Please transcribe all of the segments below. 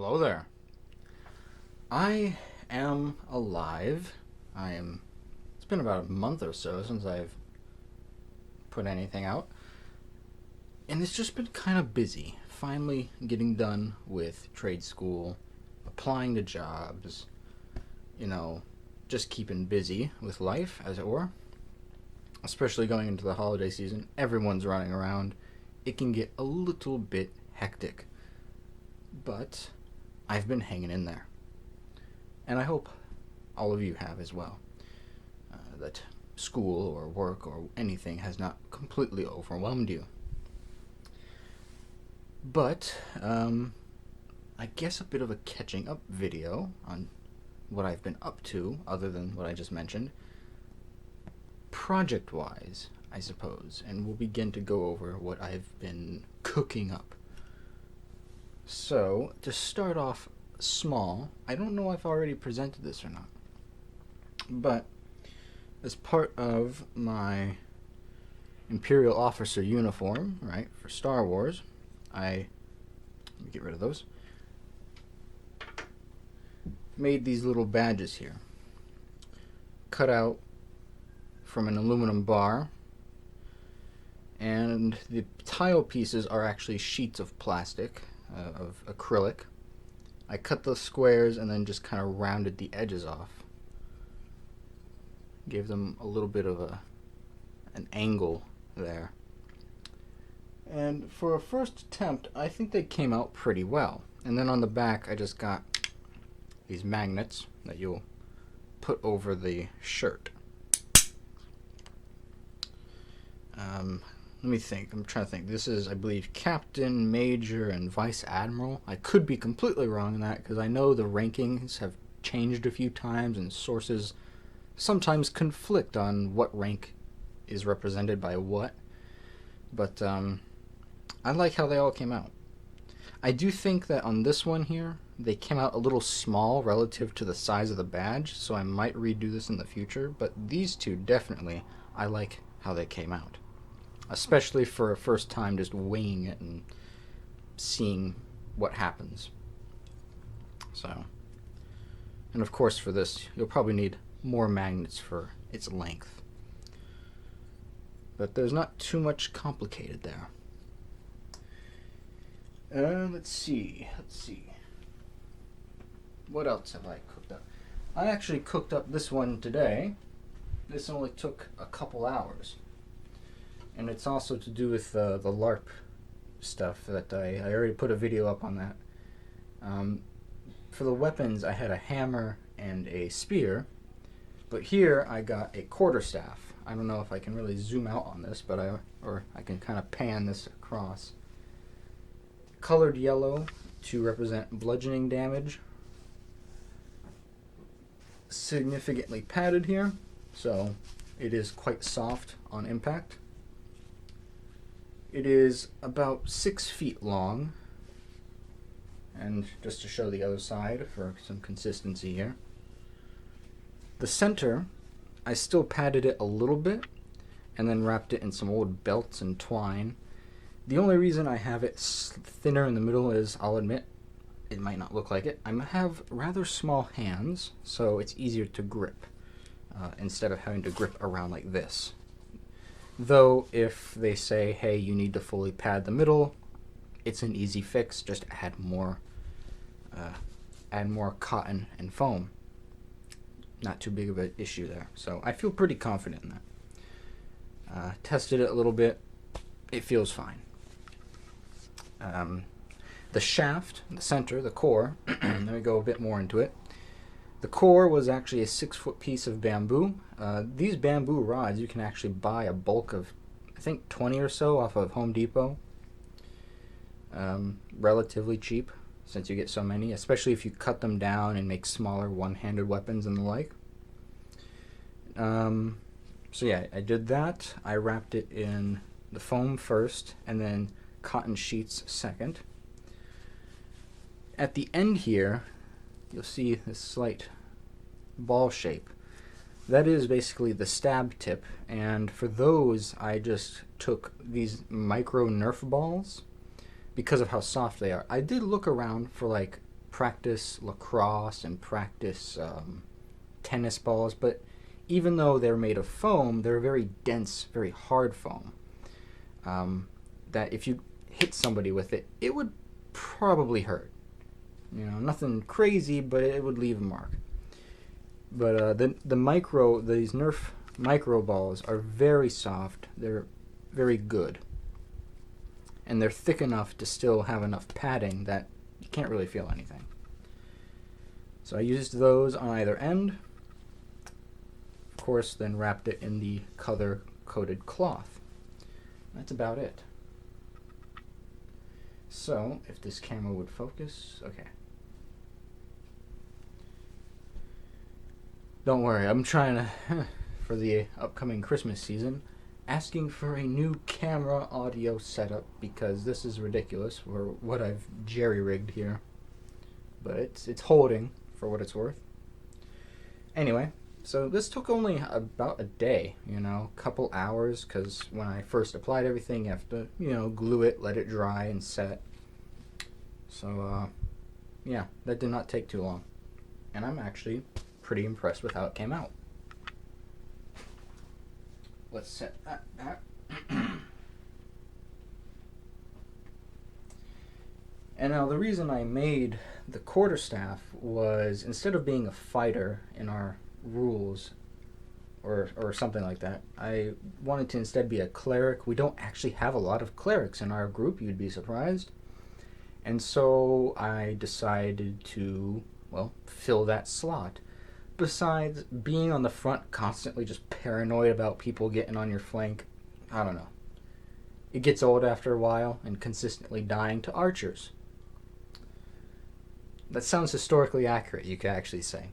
Hello there. I am alive. It's been about a month or so since I've put anything out. And it's just been kind of busy. Finally getting done with trade school, applying to jobs, you know, just keeping busy with life, as it were. Especially going into the holiday season. Everyone's running around. It can get a little bit hectic. But I've been hanging in there. And I hope all of you have as well. That school or work or anything has not completely overwhelmed you. But, I guess a bit of a catching up video on what I've been up to, other than what I just mentioned. Project wise, I suppose. And we'll begin to go over what I've been cooking up. So, to start off small, I don't know if I already presented this or not, but as part of my Imperial Officer uniform, right, for Star Wars, let me get rid of those, made these little badges here, cut out from an aluminum bar, and the tile pieces are actually sheets of plastic, of acrylic. I cut those squares and then just kind of rounded the edges off. Gave them a little bit of an angle there. And for a first attempt, I think they came out pretty well. And then on the back, I just got these magnets that you'll put over the shirt. Let me think. I'm trying to think. This is, I believe, Captain, Major, and Vice Admiral. I could be completely wrong in that because I know the rankings have changed a few times and sources sometimes conflict on what rank is represented by what. But I like how they all came out. I do think that on this one here, they came out a little small relative to the size of the badge, so I might redo this in the future. But these two, definitely, I like how they came out. Especially for a first time just weighing it and seeing what happens. So, and of course for this, you'll probably need more magnets for its length. But there's not too much complicated there. Let's see. What else have I cooked up? I actually cooked up this one today. This only took a couple hours. And it's also to do with the LARP stuff that I already put a video up on that. For the weapons, I had a hammer and a spear, but here I got a quarterstaff. I don't know if I can really zoom out on this, but I can kind of pan this across. Colored yellow to represent bludgeoning damage. Significantly padded here, so it is quite soft on impact. It is about 6 feet long, and just to show the other side for some consistency here. The center, I still padded it a little bit, and then wrapped it in some old belts and twine. The only reason I have it thinner in the middle is, I'll admit, it might not look like it. I have rather small hands, so it's easier to grip, instead of having to grip around like this. Though, if they say, hey, you need to fully pad the middle, it's an easy fix. Just add more cotton and foam. Not too big of an issue there. So I feel pretty confident in that. Tested it a little bit. It feels fine. The shaft, the center, the core, let me go a bit more into it. The core was actually a 6-foot piece of bamboo. These bamboo rods, you can actually buy a bulk of, I think, 20 or so off of Home Depot. Relatively cheap, since you get so many, especially if you cut them down and make smaller one-handed weapons and the like. So yeah, I did that. I wrapped it in the foam first, and then cotton sheets second. At the end here, you'll see this slight ball shape. That is basically the stab tip, and for those I just took these micro Nerf balls because of how soft they are. I did look around for like practice lacrosse and practice tennis balls, but even though they're made of foam, they're very dense, very hard foam. That if you hit somebody with it, it would probably hurt. You know, nothing crazy, but it would leave a mark. But these Nerf micro balls are very soft. They're very good, and they're thick enough to still have enough padding that you can't really feel anything. So I used those on either end. Of course, then wrapped it in the color-coded cloth. That's about it. So, if this camera would focus, okay. Don't worry, I'm trying to, for the upcoming Christmas season, asking for a new camera audio setup because this is ridiculous for what I've jerry-rigged here. But it's holding for what it's worth. Anyway, so this took only about a day, a couple hours, because when I first applied everything, you have to, glue it, let it dry, and set. So, yeah, that did not take too long. And I'm actually pretty impressed with how it came out. Let's set that back. And now the reason I made the quarterstaff was, instead of being a fighter in our rules or something like that, I wanted to instead be a cleric. We don't actually have a lot of clerics in our group, you'd be surprised. And so I decided to, fill that slot. Besides being on the front, constantly just paranoid about people getting on your flank, I don't know. It gets old after a while, and consistently dying to archers. That sounds historically accurate, you could actually say.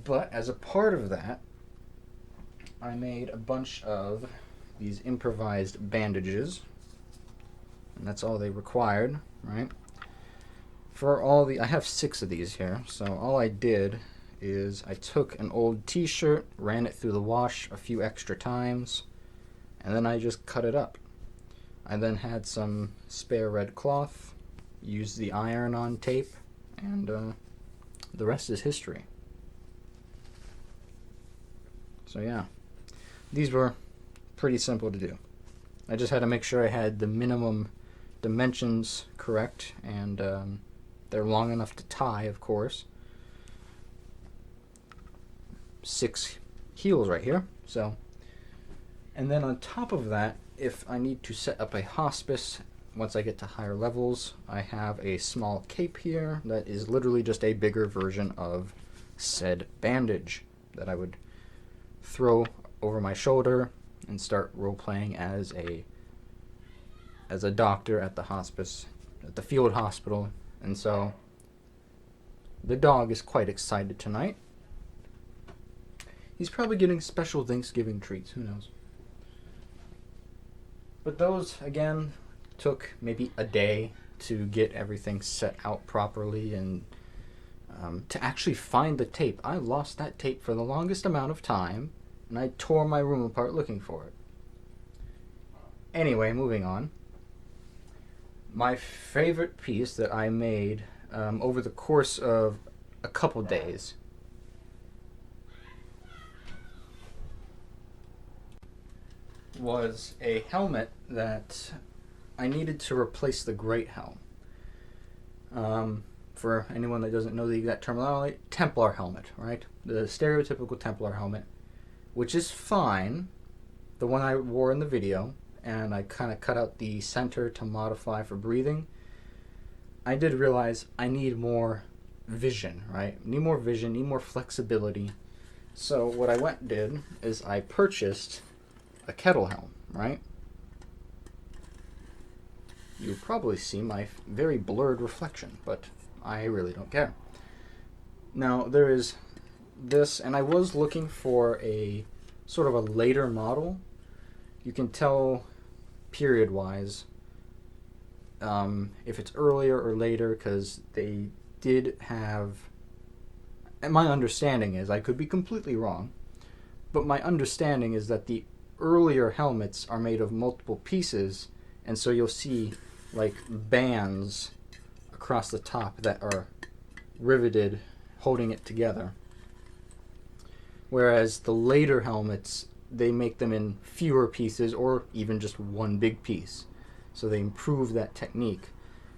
But as a part of that, I made a bunch of these improvised bandages. And that's all they required, right? I have 6 of these here, so all I did is I took an old t-shirt, ran it through the wash a few extra times, and then I just cut it up. I then had some spare red cloth, used the iron-on tape, and the rest is history. So yeah, these were pretty simple to do. I just had to make sure I had the minimum dimensions correct, and they're long enough to tie, of course. 6 heels right here. So, and then on top of that, if I need to set up a hospice, once I get to higher levels, I have a small cape here that is literally just a bigger version of said bandage that I would throw over my shoulder and start role-playing as a doctor at the hospice, at the field hospital. And so the dog is quite excited tonight. He's probably getting special Thanksgiving treats, who knows. But those, again, took maybe a day to get everything set out properly, and to actually find the tape. I lost that tape for the longest amount of time, and I tore my room apart looking for it. Anyway, moving on. My favorite piece that I made over the course of a couple days was a helmet that I needed to replace the Great Helm. For anyone that doesn't know the exact terminology, Templar helmet, right? The stereotypical Templar helmet, which is fine, the one I wore in the video, and I kind of cut out the center to modify for breathing. I did realize I need more vision, right? Need more vision, need more flexibility. So what I went and did is I purchased a kettle helm, right? You'll probably see my very blurred reflection, but I really don't care. Now, there is this, and I was looking for a sort of a later model. You can tell period-wise if it's earlier or later, because they did have, and my understanding is, I could be completely wrong, but my understanding is that the earlier helmets are made of multiple pieces, and so you'll see like bands across the top that are riveted, holding it together. Whereas the later helmets, they make them in fewer pieces or even just one big piece. So they improve that technique.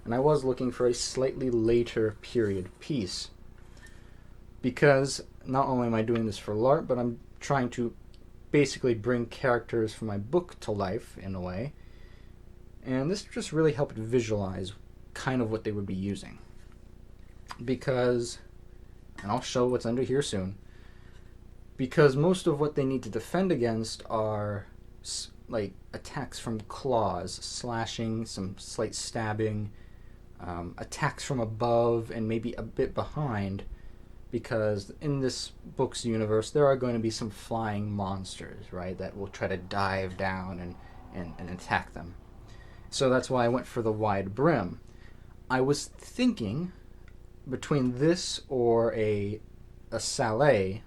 And I was looking for a slightly later period piece, because not only am I doing this for LARP, but I'm trying to basically bring characters from my book to life in a way. And this just really helped visualize kind of what they would be using. Because, and I'll show what's under here soon, because most of what they need to defend against are like attacks from claws, slashing, some slight stabbing, attacks from above and maybe a bit behind, because in this book's universe there are going to be some flying monsters, right, that will try to dive down and attack them. So that's why I went for the wide brim. I was thinking between this or a Sallet.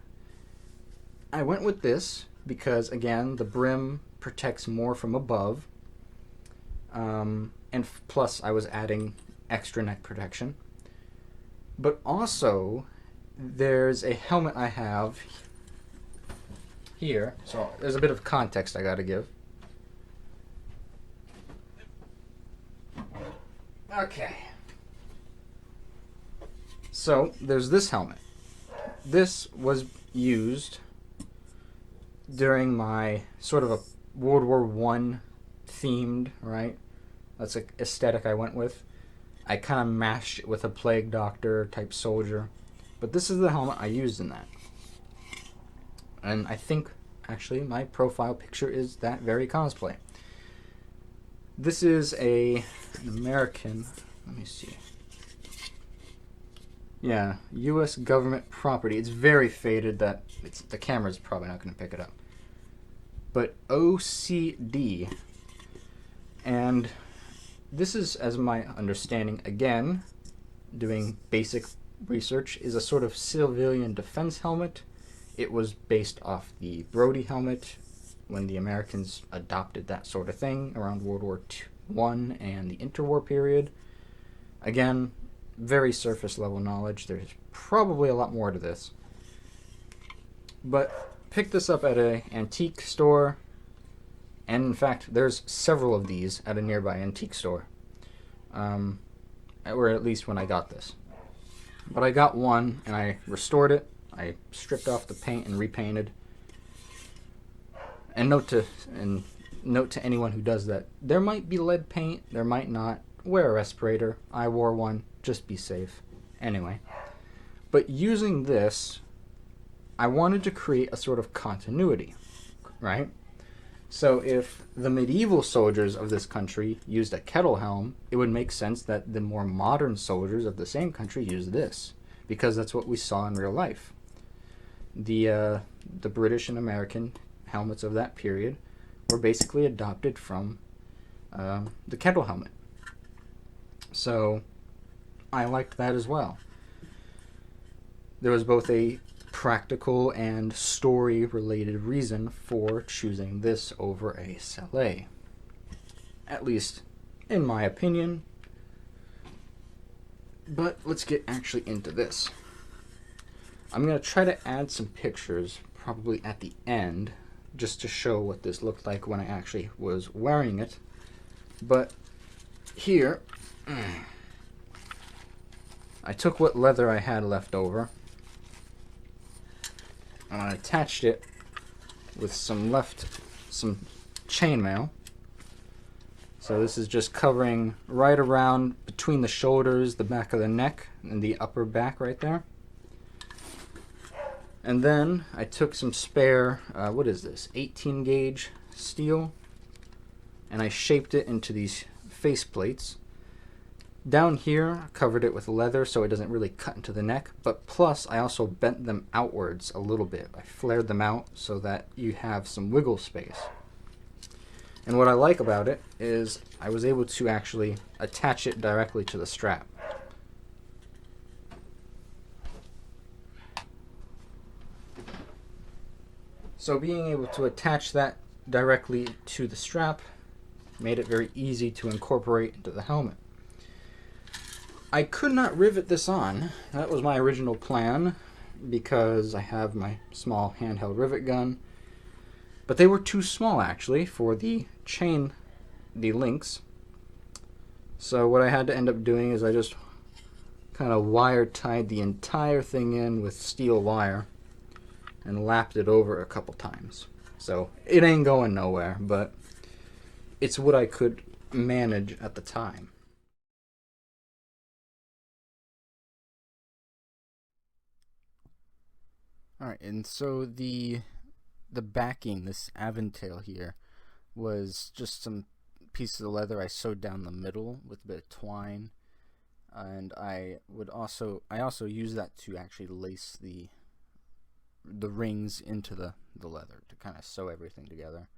I went with this because, again, the brim protects more from above, and plus I was adding extra neck protection. But also, there's a helmet I have here, so there's a bit of context I gotta give. Okay. So, there's this helmet. This was used during my sort of a World War I themed, right? That's the aesthetic I went with. I kind of mashed it with a plague doctor type soldier. But this is the helmet I used in that. And I think, actually, my profile picture is that very cosplay. This is an American, let me see. Yeah, U.S. government property. It's very faded that the camera's probably not going to pick it up. But OCD. And this is, as my understanding, again, doing basic research, is a sort of civilian defense helmet. It was based off the Brodie helmet when the Americans adopted that sort of thing around World War I and the interwar period. Again, very surface level knowledge. There's probably a lot more to this. But picked this up at an antique store, and in fact there's several of these at a nearby antique store, or at least when I got this. But I got one and I restored it. I stripped off the paint and repainted. And note to anyone who does that, there might be lead paint, there might not. Wear a respirator. I wore one. Just be safe. Anyway. But using this, I wanted to create a sort of continuity, right? So if the medieval soldiers of this country used a kettle helm, it would make sense that the more modern soldiers of the same country use this, because that's what we saw in real life. The British and American helmets of that period were basically adopted from the kettle helmet. So I liked that as well. There was both a practical and story-related reason for choosing this over a Sallet. At least, in my opinion. But let's get actually into this. I'm going to try to add some pictures, probably at the end, just to show what this looked like when I actually was wearing it. But here, I took what leather I had left over, and I attached it with some chainmail. So this is just covering right around between the shoulders, the back of the neck, and the upper back right there. And then I took some spare, what is this, 18 gauge steel, and I shaped it into these face plates. Down here, I covered it with leather so it doesn't really cut into the neck, but plus I also bent them outwards a little bit. I flared them out so that you have some wiggle space. And what I like about it is I was able to actually attach it directly to the strap. So being able to attach that directly to the strap made it very easy to incorporate into the helmet. I could not rivet this on. That was my original plan because I have my small handheld rivet gun. But they were too small actually for the chain, the links. So what I had to end up doing is I just kind of wire tied the entire thing in with steel wire and lapped it over a couple times. So it ain't going nowhere, but it's what I could manage at the time. All right, and so the backing, this Aventail here, was just some pieces of leather I sewed down the middle with a bit of twine, and I also use that to actually lace the rings into the leather to kind of sew everything together.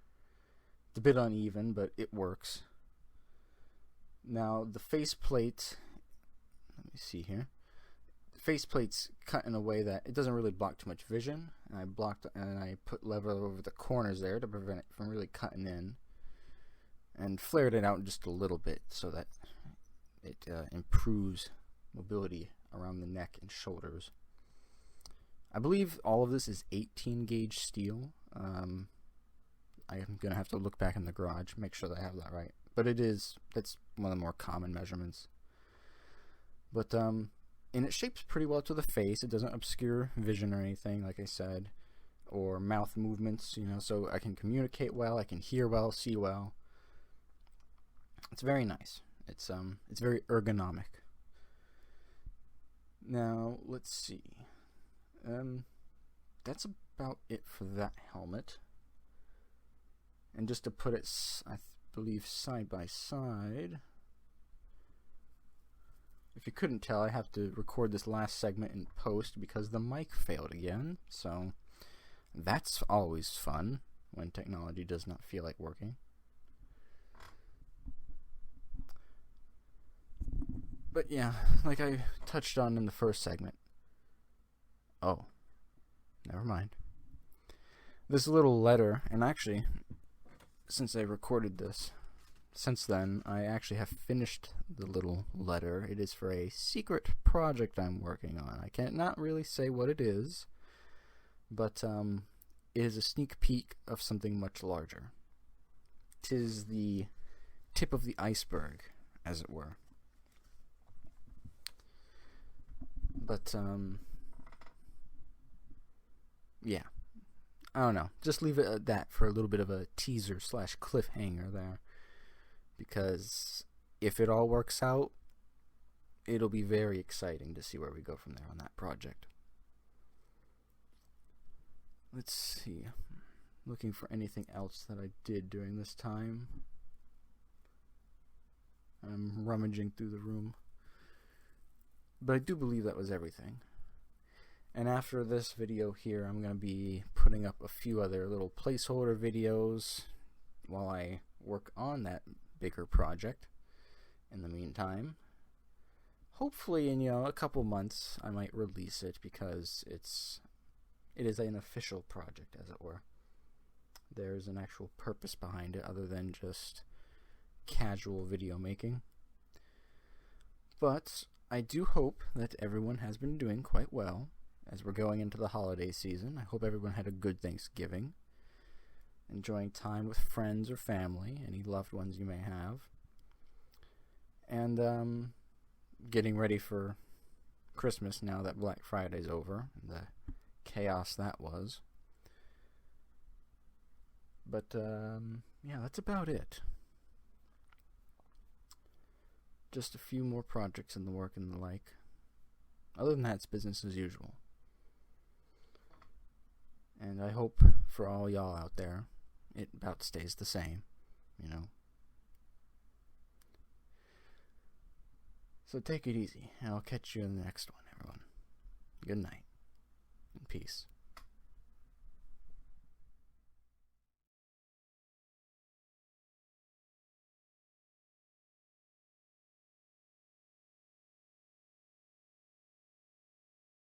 It's a bit uneven, but it works. Now the faceplate, let me see here. The faceplate's cut in a way that it doesn't really block too much vision, and I put leather over the corners there to prevent it from really cutting in, and flared it out just a little bit so that it improves mobility around the neck and shoulders. I believe all of this is 18 gauge steel. I'm going to have to look back in the garage, make sure that I have that right. But that's one of the more common measurements. But, and it shapes pretty well to the face. It doesn't obscure vision or anything, like I said, or mouth movements, so I can communicate well, I can hear well, see well. It's very nice. It's very ergonomic. Now, let's see. That's about it for that helmet. And just to put it, I believe, side by side. If you couldn't tell, I have to record this last segment in post because the mic failed again. So that's always fun when technology does not feel like working. But yeah, like I touched on in the first segment. Oh, never mind. This little letter, and actually, since I recorded this, since then, I actually have finished the little letter. It is for a secret project I'm working on. I cannot really say what it is, but it is a sneak peek of something much larger. 'Tis the tip of the iceberg, as it were. But, yeah. I don't know. Just leave it at that for a little bit of a teaser / cliffhanger there. Because if it all works out, it'll be very exciting to see where we go from there on that project. Let's see. Looking for anything else that I did during this time. I'm rummaging through the room. But I do believe that was everything. And after this video here, I'm going to be putting up a few other little placeholder videos while I work on that bigger project. In the meantime, hopefully in a couple months I might release it because it is an official project, as it were. There's an actual purpose behind it other than just casual video making. But I do hope that everyone has been doing quite well as we're going into the holiday season. I hope everyone had a good Thanksgiving, enjoying time with friends or family, any loved ones you may have, and getting ready for Christmas now that Black Friday's over, and the chaos that was. But, yeah, that's about it. Just a few more projects in the work and the like. Other than that, it's business as usual. And I hope for all y'all out there, it about stays the same, So take it easy, and I'll catch you in the next one, everyone. Good night, and peace.